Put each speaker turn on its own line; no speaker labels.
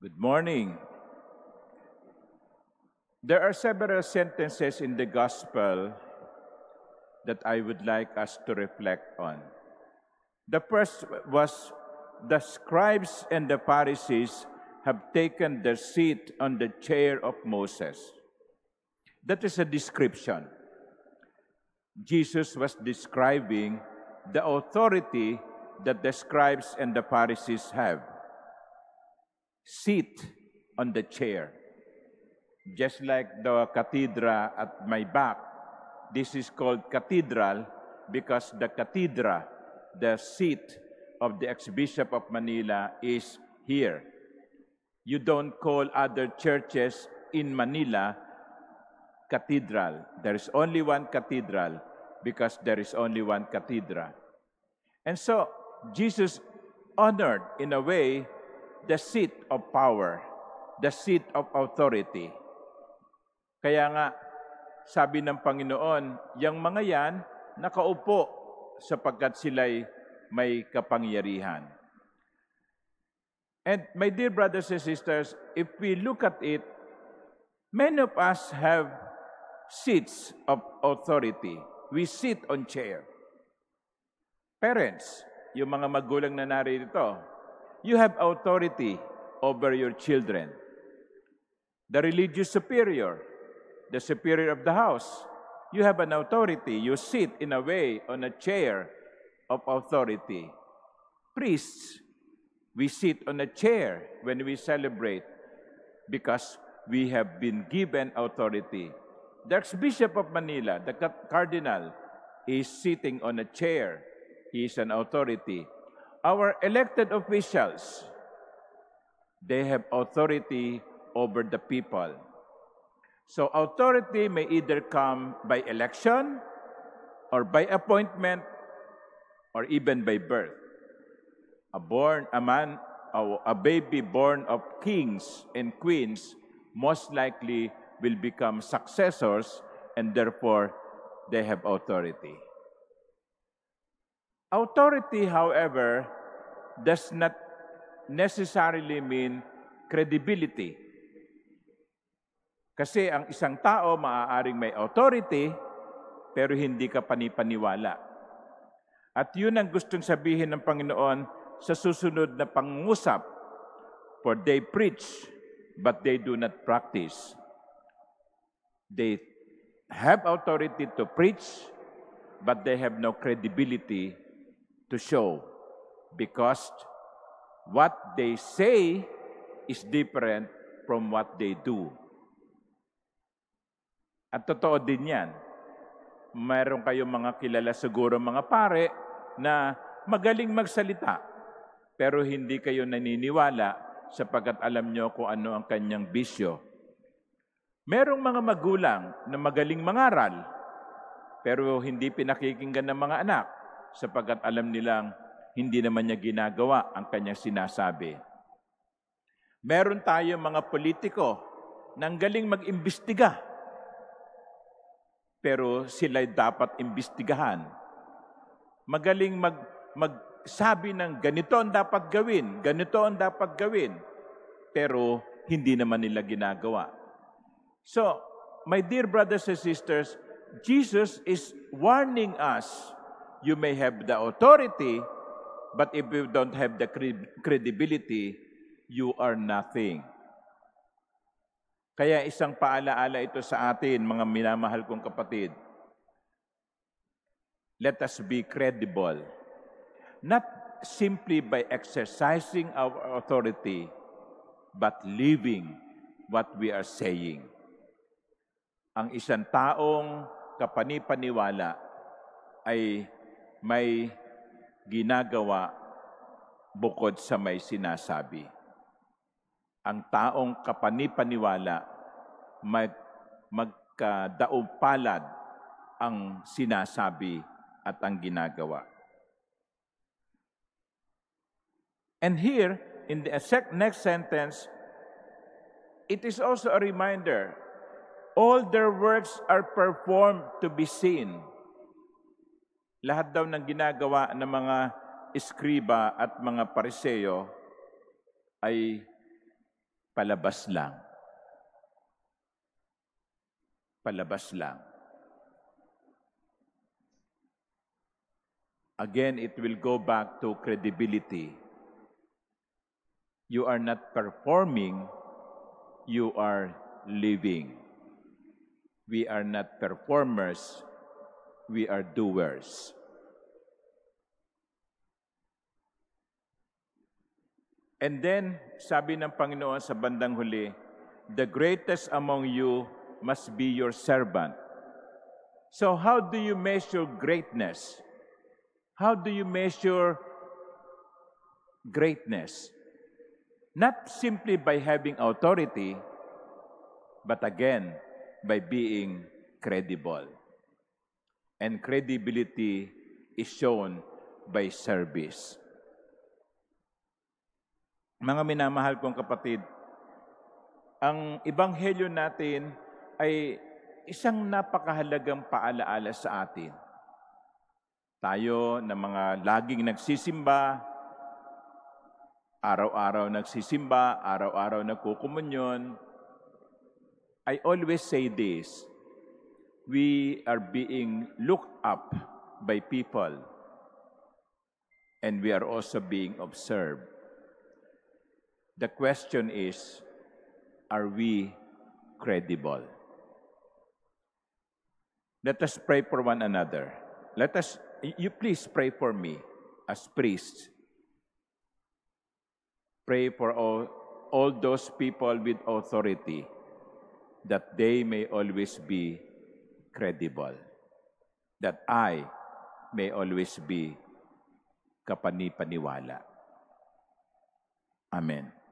Good morning. There are several sentences in the gospel that I would like us to reflect on. The first was, the scribes and the Pharisees have taken their seat on the chair of Moses. That is a description. Jesus was describing the authority that the scribes and the Pharisees have. Seat on the chair. Just like the cathedra at my back, this is called cathedral because the cathedra, the seat of the Archbishop of Manila, is here. You don't call other churches in Manila cathedral. There is only one cathedral because there is only one cathedra. And so, Jesus honored, in a way, the seat of power, the seat of authority. Kaya nga, sabi ng Panginoon, yung mga yan, nakaupo sapagkat sila'y may kapangyarihan. And my dear brothers and sisters, if we look at it, many of us have seats of authority. We sit on chair. Parents, yung mga magulang na narito, you have authority over your children. The religious superior, the superior of the house, you have an authority. You sit in a way on a chair of authority. Priests, we sit on a chair when we celebrate because we have been given authority. The Archbishop of Manila, the Cardinal, is sitting on a chair. He is an authority. Our elected officials, they have authority over the people. So authority may either come by election or by appointment or even by birth. A baby born of kings and queens most likely will become successors and therefore they have authority. Authority, however, does not necessarily mean credibility. Kasi ang isang tao maaaring may authority, pero hindi ka panipaniwala. At yun ang gustong sabihin ng Panginoon sa susunod na pangungusap. For they preach, but they do not practice. They have authority to preach, but they have no credibility to show. Because what they say is different from what they do. At totoo din yan. Mayroon kayong mga kilala siguro mga pare na magaling magsalita, pero hindi kayo naniniwala sapagkat alam nyo kung ano ang kanyang bisyo. Merong mga magulang na magaling mangaral, pero hindi pinakikinggan ng mga anak sapagkat alam nilang hindi naman niya ginagawa ang kanyang sinasabi. Meron tayong mga politiko na galing mag-imbestiga, pero sila'y dapat imbestigahan. Magaling magsabi ng ganito ang dapat gawin, ganito ang dapat gawin, pero hindi naman nila ginagawa. So, my dear brothers and sisters, Jesus is warning us, you may have the authority, but if you don't have the credibility, you are nothing. Kaya isang paalaala ito sa atin, mga minamahal kong kapatid. Let us be credible. Not simply by exercising our authority, but living what we are saying. Ang isang taong kapanipaniwala ay may ginagawa bukod sa may sinasabi. Ang taong kapanipaniwala, magkadaupalad ang sinasabi at ang ginagawa. And here, in the next sentence, it is also a reminder, all their works are performed to be seen. Lahat daw ng ginagawa ng mga eskriba at mga Pariseo ay palabas lang. Palabas lang. Again, it will go back to credibility. You are not performing, you are living. We are not performers, we are doers. And then, sabi ng Panginoon sa bandang huli, the greatest among you must be your servant. So how do you measure greatness? How do you measure greatness? Not simply by having authority, but again, by being credible. And credibility is shown by service. Mga minamahal kong kapatid, ang ebanghelyo natin ay isang napakahalagang paalaala sa atin. Tayo na mga laging nagsisimba, araw-araw nagsisimba, araw-araw nagkukumunyon, I always say this, we are being looked up by people and we are also being observed. The question is, are we credible? Let us pray for one another. You please pray for me as priests. Pray for all those people with authority that they may always be credible. That I may always be kapani-paniwala. Amen.